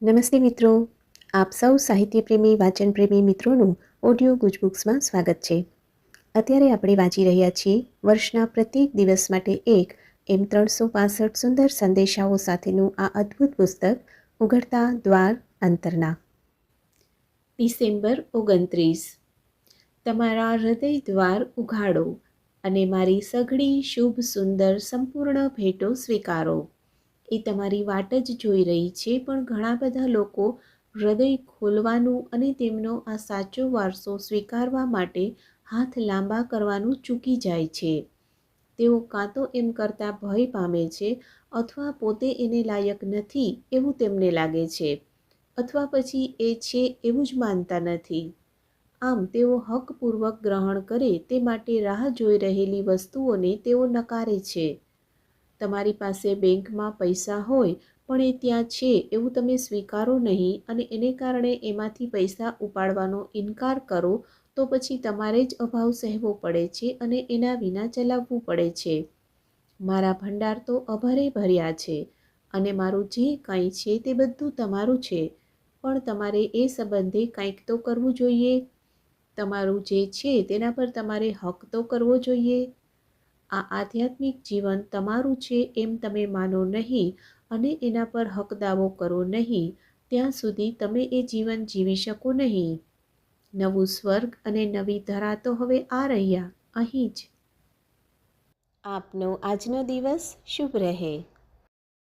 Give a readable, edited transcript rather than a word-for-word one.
નમસ્તે મિત્રો, આપ સૌ સાહિત્યપ્રેમી વાચનપ્રેમી મિત્રોનું ઓડિયો ગુજબુક્સમાં સ્વાગત છે. અત્યારે આપણે વાંચી રહ્યા છીએ વર્ષના પ્રત્યેક દિવસ માટે એક એમ 365 સુંદર સંદેશાઓ સાથેનું આ અદ્ભુત પુસ્તક ઉઘડતા દ્વાર અંતરના. ડિસેમ્બર 29. તમારા હૃદય દ્વાર ઉઘાડો અને મારી સઘળી શુભ સુંદર સંપૂર્ણ ભેટો સ્વીકારો. એ તમારી વાટ જ જોઈ રહી છે, પણ ઘણા બધા લોકો હૃદય ખોલવાનું અને તેમનો આ સાચો વારસો સ્વીકારવા માટે હાથ લાંબા કરવાનું ચૂકી જાય છે. તેઓ કાં તો એમ કરતાં ભય પામે છે, અથવા પોતે એને લાયક નથી એવું તેમને લાગે છે, અથવા પછી એ છે એવું જ માનતા નથી. આમ તેઓ હકપૂર્વક ગ્રહણ કરે તે માટે રાહ જોઈ રહેલી વસ્તુઓને તેઓ નકારે છે. તમારી પાસે બેંકમાં પૈસા હોય પણ એ ત્યાં છે એવું તમે સ્વીકારો નહીં અને એને કારણે એમાંથી પૈસા ઉપાડવાનો ઇનકાર કરો, તો પછી તમારે જ અભાવ સહેવો પડે છે અને એના વિના ચલાવવું પડે છે. મારા ભંડાર તો અભરે ભર્યા છે અને મારું જે કંઈ છે તે બધું તમારું છે, પણ તમારે એ સંબંધે કંઈક તો કરવું જોઈએ. તમારું જે છે તેના પર તમારે હક તો કરવો જોઈએ. આ આધ્યાત્મિક જીવન તમારું છે એમ તમે માનો નહીં અને એના પર હક દાવો કરો નહીં, ત્યાં સુધી તમે એ જીવન જીવી શકો નહીં. નવું સ્વર્ગ અને નવી ધરા તો હવે આ રહ્યા અહીં જ. આપનો આજનો દિવસ શુભ રહે.